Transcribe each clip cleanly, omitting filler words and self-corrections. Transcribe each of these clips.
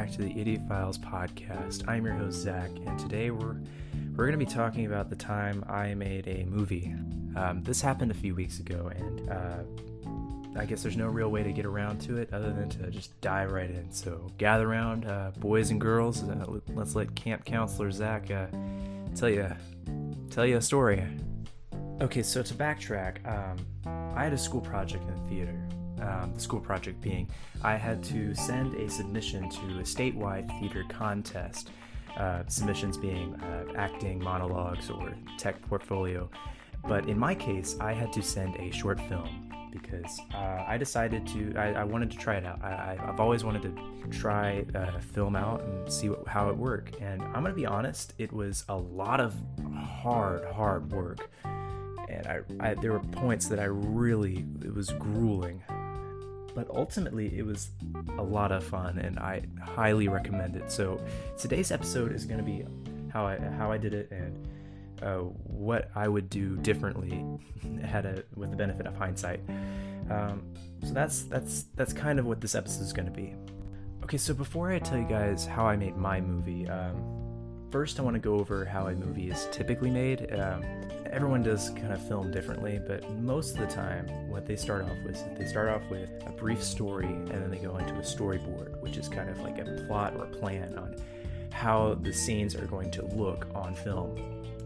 back to the Idiot Files podcast. I'm your host, Zach, and today we're going to be talking about the time I made a movie. This happened a few weeks ago, and I guess there's no real way to get around to it other than to just dive right in. So gather around, boys and girls. Let's let Camp Counselor Zach tell you a story. Okay, so to backtrack, I had a school project in the theater. The school project being, I had to send a submission to a statewide theater contest. Submissions being acting, monologues, or tech portfolio. But in my case, I had to send a short film because I decided I wanted to try it out. I've always wanted to try film out and see how it worked. And I'm going to be honest, it was a lot of hard work. And there were points that it was grueling. But ultimately, it was a lot of fun, and I highly recommend it. So today's episode is going to be how I did it and what I would do differently with the benefit of hindsight. So that's kind of what this episode is going to be. Okay, so before I tell you guys how I made my movie, first I want to go over how a movie is typically made. Everyone does kind of film differently, but most of the time what they start off with a brief story, and then they go into a storyboard, which is kind of like a plot or a plan on how the scenes are going to look on film.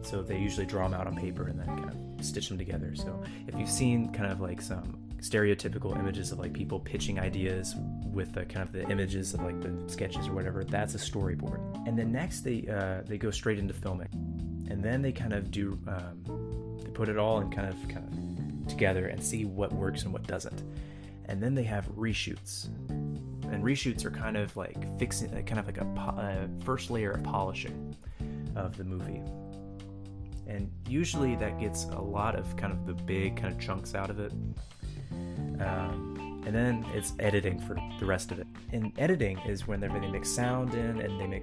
So they usually draw them out on paper and then kind of stitch them together. So if you've seen kind of like some stereotypical images of like people pitching ideas with the kind of the images of like the sketches or whatever, that's a storyboard. And then next they go straight into filming. And then they kind of do, they put it all in kind of together and see what works and what doesn't. And then they have reshoots. And reshoots are kind of like fixing, kind of like a first layer of polishing of the movie. And usually that gets a lot of kind of the big kind of chunks out of it. And then it's editing for the rest of it. And editing is when they mix sound in and they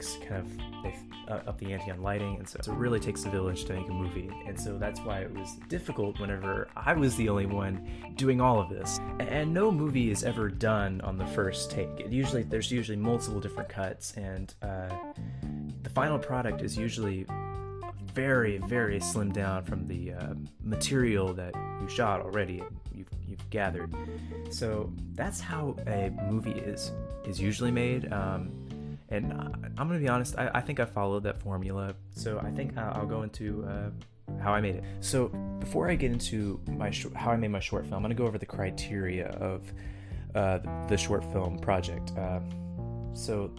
up the ante on lighting, and so it really takes a village to make a movie. And so that's why it was difficult whenever I was the only one doing all of this. And no movie is ever done on the first take. There's usually multiple different cuts, and the final product is usually very, very slimmed down from the material that you shot already, you've gathered. So that's how a movie is usually made. And I'm going to be honest, I think I followed that formula. So I think I'll go into how I made it. So before I get into how I made my short film, I'm going to go over the criteria of the short film project. So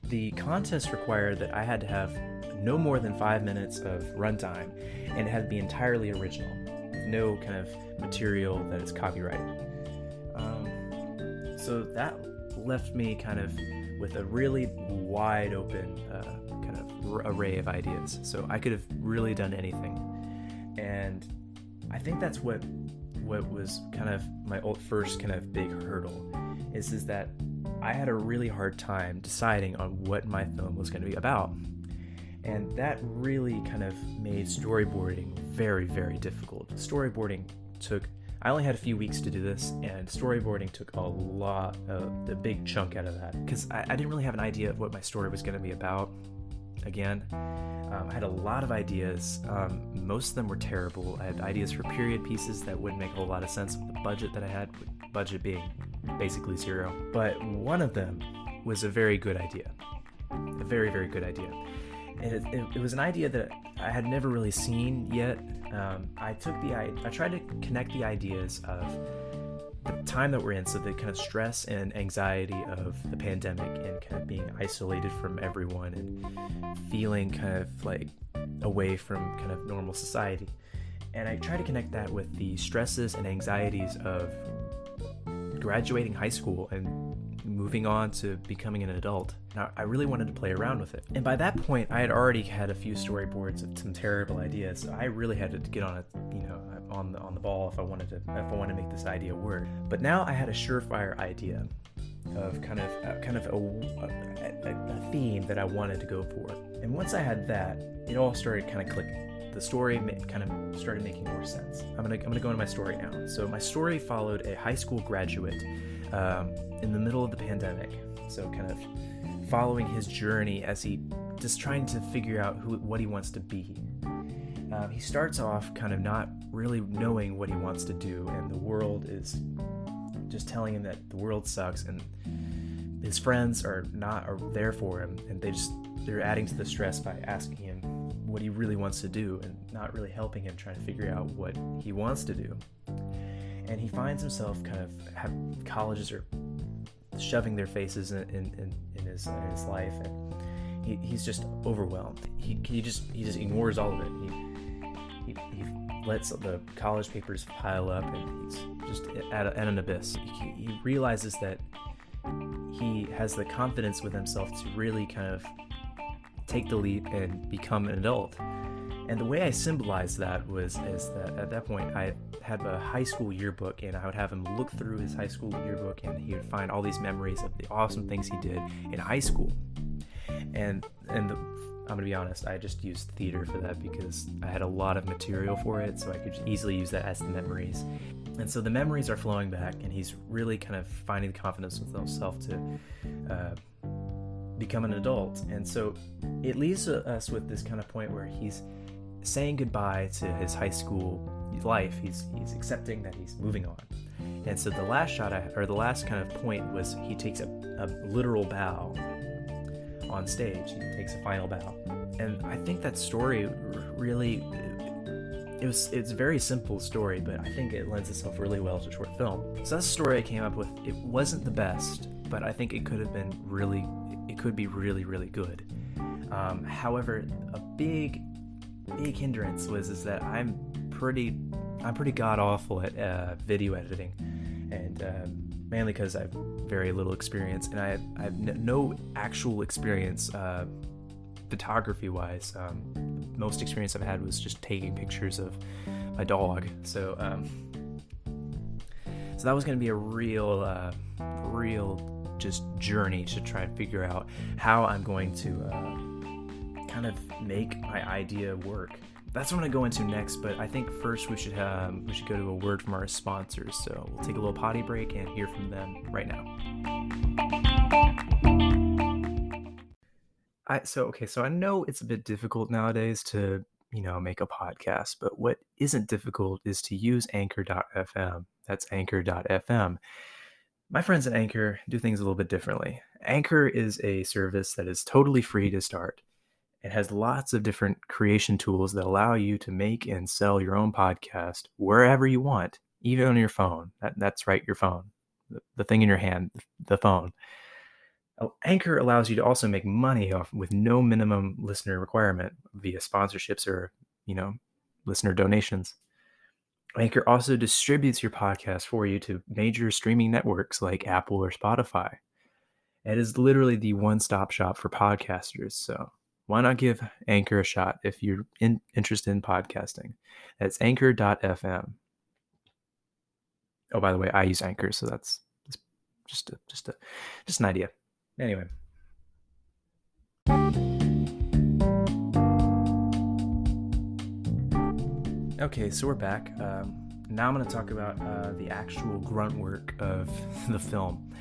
the contest required that I had to have no more than 5 minutes of runtime, and it had to be entirely original. No kind of material that is copyrighted. So that left me kind of with a really wide open kind of array of ideas. So I could have really done anything. And I think that's what was kind of my first kind of big hurdle is that I had a really hard time deciding on what my film was going to be about. And that really kind of made storyboarding very, very difficult. I only had a few weeks to do this, and storyboarding took the big chunk out of that, because I didn't really have an idea of what my story was going to be about. Again, I had a lot of ideas. Most of them were terrible. I had ideas for period pieces that wouldn't make a whole lot of sense with the budget that I had, with budget being basically zero. But one of them was a very good idea. A very, very good idea. And it was an idea that I had never really seen yet. I tried to connect the ideas of the time that we're in, so the kind of stress and anxiety of the pandemic and kind of being isolated from everyone and feeling kind of like away from kind of normal society. And I tried to connect that with the stresses and anxieties of graduating high school and moving on to becoming an adult. Now, I really wanted to play around with it. And by that point, I had already had a few storyboards of some terrible ideas. So I really had to get on it, on the ball if I wanted to make this idea work. But now I had a surefire idea of kind of a theme that I wanted to go for. And once I had that, it all started kind of clicking. The story kind of started making more sense. I'm gonna go into my story now. So my story followed a high school graduate in the middle of the pandemic. So kind of following his journey as he just trying to figure out what he wants to be. He starts off kind of not really knowing what he wants to do, and the world is just telling him that the world sucks, and his friends are there for him, and they're adding to the stress by asking him what he really wants to do and not really helping him trying to figure out what he wants to do. And he finds himself kind of colleges are shoving their faces in his life, and he's just overwhelmed. He just ignores all of it. He lets the college papers pile up, and he's just at an abyss. He realizes that he has the confidence with himself to really kind of take the leap and become an adult. And the way I symbolized that is that at that point I had a high school yearbook, and I would have him look through his high school yearbook, and he would find all these memories of the awesome things he did in high school. And I'm gonna be honest, I just used theater for that because I had a lot of material for it, so I could easily use that as the memories. And so the memories are flowing back, and he's really kind of finding the confidence with himself to become an adult. And so it leaves us with this kind of point where he's saying goodbye to his high school life. He's accepting that he's moving on. And so the last the last kind of point was he takes a literal bow on stage. He takes a final bow. And I think that story really, it's a very simple story, but I think it lends itself really well to short film. So that's the story I came up with. It wasn't the best, but I think it could be really, really good. However, a big hindrance is that I'm pretty god awful at video editing, and mainly because I have very little experience, and I have no actual experience photography wise. Most experience I've had was just taking pictures of my dog. So that was going to be a real just journey to try and figure out how I'm going to kind of make my idea work. That's what I'm going to go into next, but I think first we should go to a word from our sponsors. So we'll take a little potty break and hear from them right now. So I know it's a bit difficult nowadays to, make a podcast, but what isn't difficult is to use Anchor.fm. That's Anchor.fm. My friends at Anchor do things a little bit differently. Anchor is a service that is totally free to start. It has lots of different creation tools that allow you to make and sell your own podcast wherever you want, even on your phone. That's right, your phone. The thing in your hand, the phone. Anchor allows you to also make money with no minimum listener requirement via sponsorships or, listener donations. Anchor also distributes your podcast for you to major streaming networks like Apple or Spotify. It is literally the one-stop shop for podcasters, so why not give Anchor a shot if you're interested in podcasting? That's Anchor.fm. Oh, by the way, I use Anchor, so that's just an idea. Anyway. Okay, so we're back. Now I'm going to talk about the actual grunt work of the film.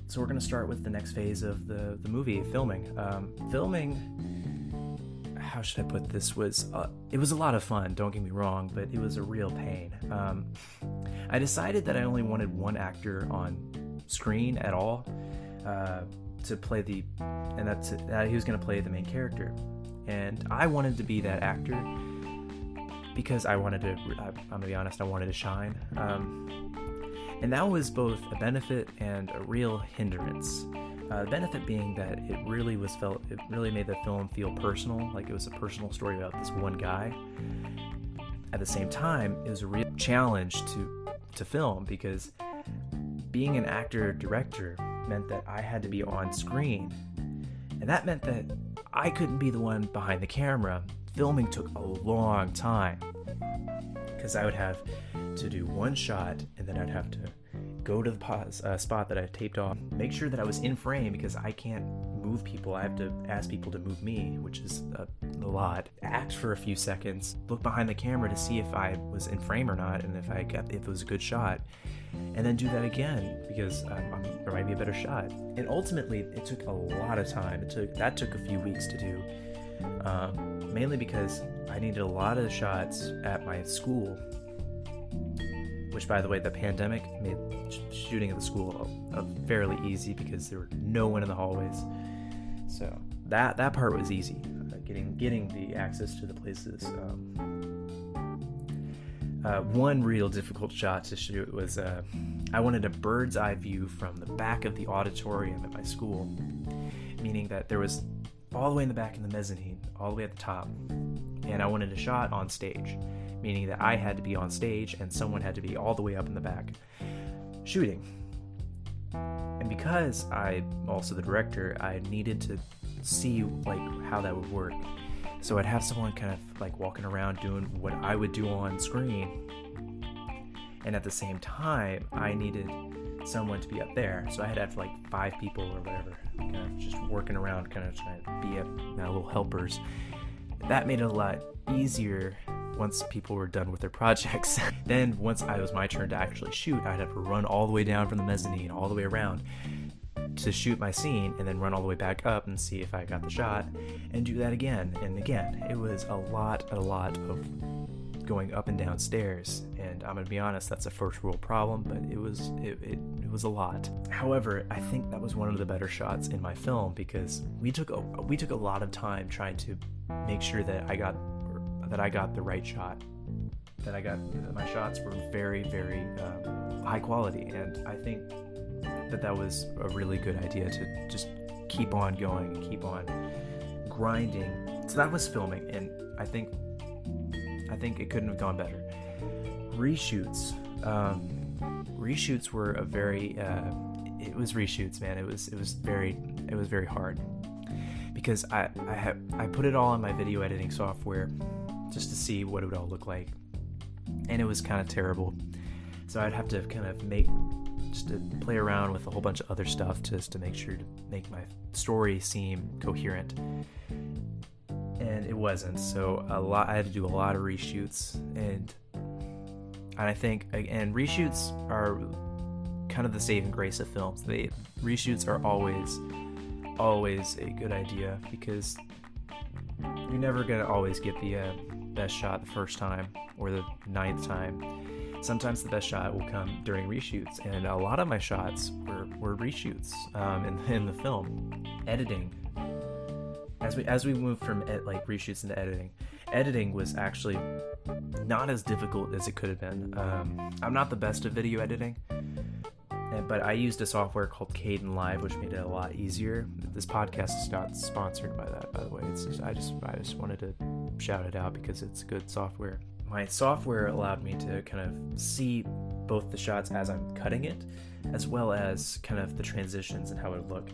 So we're going to start with the next phase of the movie, filming. Filming, how should I put this, it was a lot of fun, don't get me wrong, but it was a real pain. I decided that I only wanted one actor on screen at all to play he was going to play the main character. And I wanted to be that actor because I'm going to be honest, I wanted to shine. And that was both a benefit and a real hindrance. The benefit being that it really made the film feel personal, like it was a personal story about this one guy. At the same time, it was a real challenge to film because being an actor-director meant that I had to be on screen. And that meant that I couldn't be the one behind the camera. Filming took a long time because I would have to do one shot, and then I'd have to go to the spot that I taped off, make sure that I was in frame because I can't move people. I have to ask people to move me, which is a lot, act for a few seconds, look behind the camera to see if I was in frame or not, and if it was a good shot, and then do that again because there might be a better shot. And ultimately, it took a lot of time. That took a few weeks to do, mainly because I needed a lot of the shots at my school, which, by the way, the pandemic made shooting at the school fairly easy because there were no one in the hallways. So that part was easy, getting the access to the places. One real difficult shot to shoot was I wanted a bird's eye view from the back of the auditorium at my school, meaning that there was all the way in the back in the mezzanine, all the way at the top, and I wanted a shot on stage, meaning that I had to be on stage and someone had to be all the way up in the back shooting. And because I'm also the director, I needed to see like how that would work. So I'd have someone kind of like walking around doing what I would do on screen, and at the same time I needed someone to be up there, so I had to have like 5 people or whatever kind of just working around, kind of trying to be little helpers. That made it a lot easier once people were done with their projects. Then once it was my turn to actually shoot, I'd have to run all the way down from the mezzanine all the way around to shoot my scene, and then run all the way back up and see if I got the shot, and do that again and again. It was a lot of going up and down stairs, and I'm gonna be honest, that's a first world problem, but it was a lot. However, I think that was one of the better shots in my film because we took a lot of time trying to make sure that I got the right shot, that my shots were very, very high quality, and I think that was a really good idea to just keep on going and keep on grinding. So that was filming, and I think it couldn't have gone better. Reshoots were a very it was reshoots, man. It was very hard because I put it all on my video editing software just to see what it would all look like, and it was kind of terrible. So I'd have to kind of just to play around with a whole bunch of other stuff just to make sure to make my story seem coherent, and it wasn't. So I had to do a lot of reshoots, and I think, and reshoots are kind of the saving grace of films. Reshoots are always a good idea because you're never gonna always get the best shot the first time or the 9th time. Sometimes the best shot will come during reshoots, and a lot of my shots were reshoots in the film. Editing, as we moved from reshoots into editing was actually not as difficult as it could have been. I'm not the best at video editing, but I used a software called Kdenlive, which made it a lot easier. This podcast is not sponsored by that, by the way. It's just, I just wanted to shout it out because it's good software. My software allowed me to kind of see both the shots as I'm cutting it, as well as kind of the transitions and how it would look.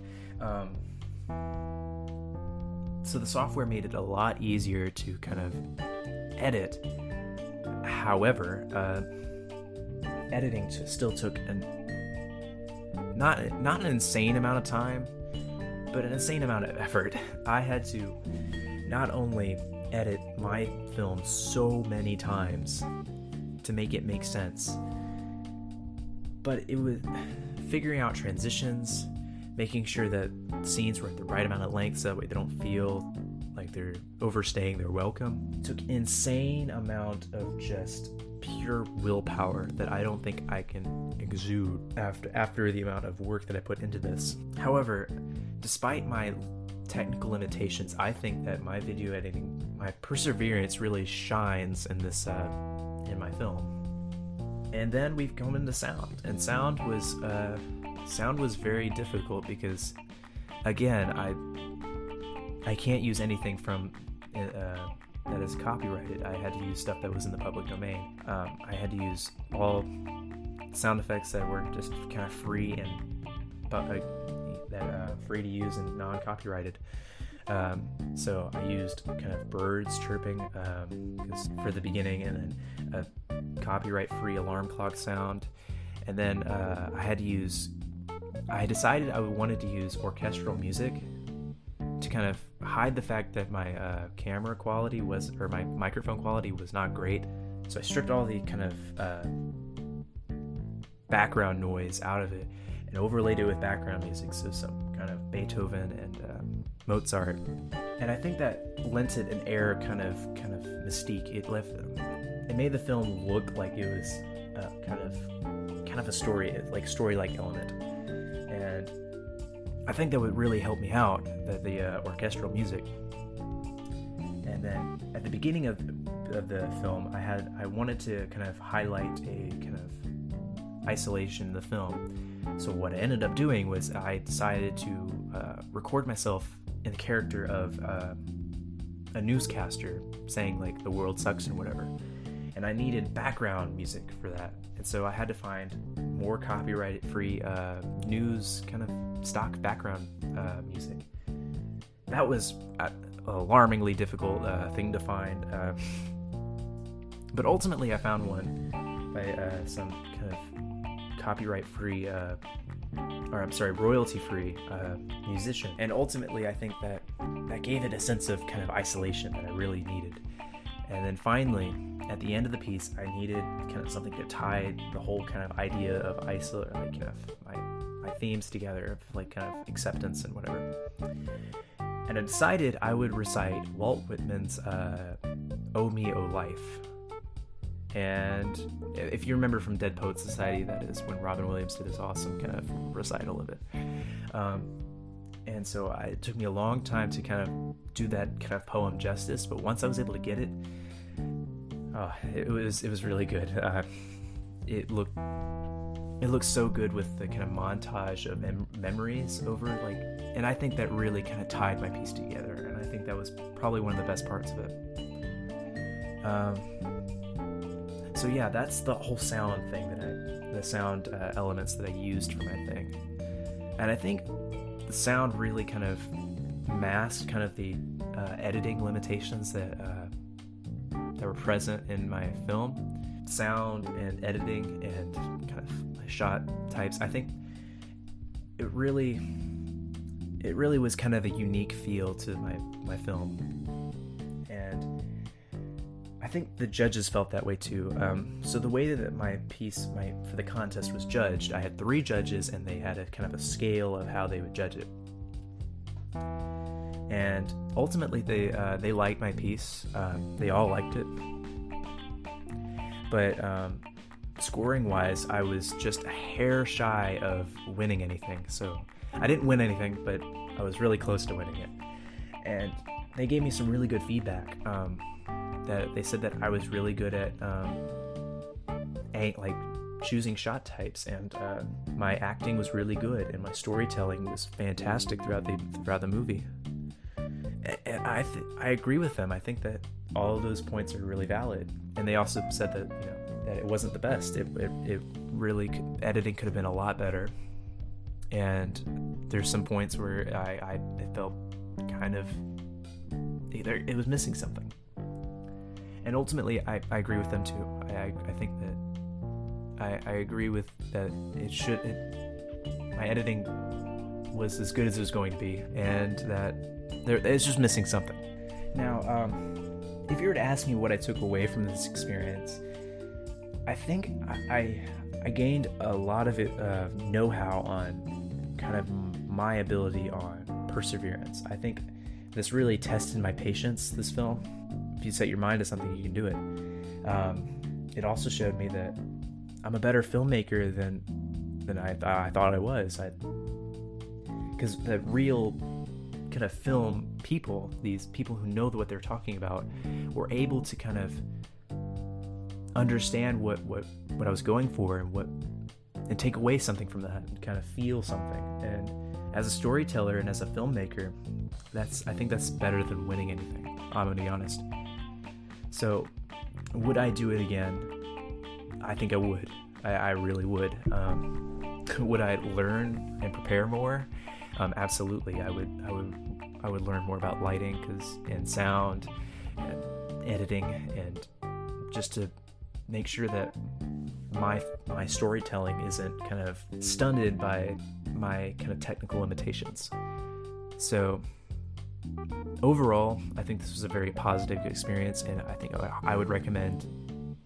So the software made it a lot easier to kind of edit. However, editing still took not an insane amount of time, but an insane amount of effort. I had to not only edit my film so many times to make it make sense, but it was figuring out transitions, making sure that scenes were at the right amount of length so that way they don't feel like they're overstaying their welcome. It took insane amount of just pure willpower that I don't think I can exude after the amount of work that I put into this. However, despite my technical limitations, I think that my video editing, my perseverance really shines in this in my film. And then we've come into sound, and sound was very difficult because, again, I can't use anything from that is copyrighted. I had to use stuff that was in the public domain. I had to use all sound effects that were just kind of free and free to use and non-copyrighted. So I used kind of birds chirping for the beginning, and then a copyright-free alarm clock sound, and then I decided I wanted to use orchestral music to kind of hide the fact that my camera quality or my microphone quality was not great. So I stripped all the kind of background noise out of it and overlaid it with background music, so some kind of Beethoven and Mozart. And I think that lent it an air kind of mystique. It made the film look like it was kind of a story-like element. And I think that would really help me out, the orchestral music. And then at the beginning of the film, I wanted to kind of highlight a kind of isolation in the film. So what I ended up doing was I decided to record myself in the character of a newscaster saying like the world sucks and whatever. And I needed background music for that. And so I had to find more copyright-free news kind of stock background music. That was an alarmingly difficult thing to find. But ultimately I found one by some kind of copyright-free, royalty-free musician. And ultimately I think that gave it a sense of kind of isolation that I really needed. And then finally, at the end of the piece, I needed kind of something that tied the whole kind of idea of my themes together, of like kind of acceptance and whatever. And I decided I would recite Walt Whitman's "Oh Me, Oh Life." And if you remember from Dead Poets Society, that is when Robin Williams did his awesome kind of recital of it. And so it took me a long time to kind of do that kind of poem justice, but once I was able to get it, it was really good. It looked so good with the kind of montage of memories over and I think that really kind of tied my piece together, and I think that was probably one of the best parts of it. So yeah, that's the whole sound thing the sound elements that I used for my thing, and I think the sound really kind of masked kind of the editing limitations that were present in my film. Sound and editing and kind of my shot types. I think it really was kind of a unique feel to my film, and I think the judges felt that way too. So the way that my piece for the contest was judged, I had 3 judges, and they had a kind of a scale of how they would judge it. And ultimately, they liked my piece. They all liked it. But scoring-wise, I was just a hair shy of winning anything. So I didn't win anything, but I was really close to winning it. And they gave me some really good feedback. That they said that I was really good at choosing shot types, and my acting was really good, and my storytelling was fantastic throughout the movie. And I agree with them. I think that all of those points are really valid. And they also said that that it wasn't the best. It really editing could have been a lot better. And there's some points where I felt kind of it was missing something. And ultimately, I agree with them too. I think that I agree with that. My editing was as good as it was going to be, and that it's just missing something. Now, if you were to ask me what I took away from this experience, I think I gained a lot of know-how on kind of my ability on perseverance. I think this really tested my patience, this film. If you set your mind to something, you can do it. It also showed me that I'm a better filmmaker than I thought I was. Because the real kind of film people, these people who know what they're talking about, were able to kind of understand what I was going for and take away something from that and kind of feel something. And as a storyteller and as a filmmaker, I think that's better than winning anything. I'm gonna be honest. So, would I do it again? I think I would. I really would. Would I learn and prepare more? Absolutely. I would learn more about lighting and sound and editing, and just to make sure that my storytelling isn't kind of stunted by my kind of technical limitations. So overall, I think this was a very positive experience, and I think I would recommend,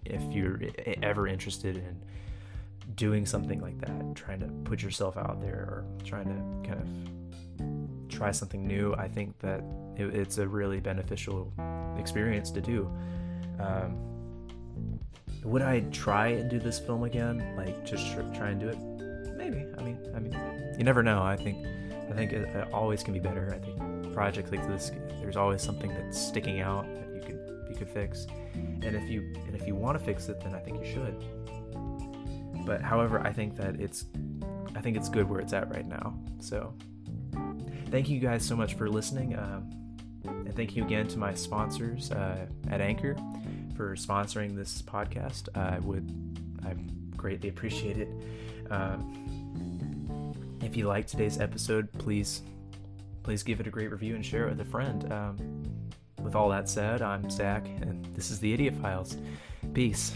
if you're ever interested in doing something like that, trying to put yourself out there or trying to kind of try something new, I think that it's a really beneficial experience to do. Would I try and do this film again? Like, just try and do it? Maybe. I mean, you never know. I think it always can be better. I think projects like this, there's always something that's sticking out that you could fix. And if you want to fix it, then I think you should. But however, I think it's good where it's at right now. So thank you guys so much for listening. And thank you again to my sponsors at Anchor for sponsoring this podcast. I greatly appreciate it. If you liked today's episode, please give it a great review and share it with a friend. With all that said, I'm Zach, and this is the Idiot Files. Peace.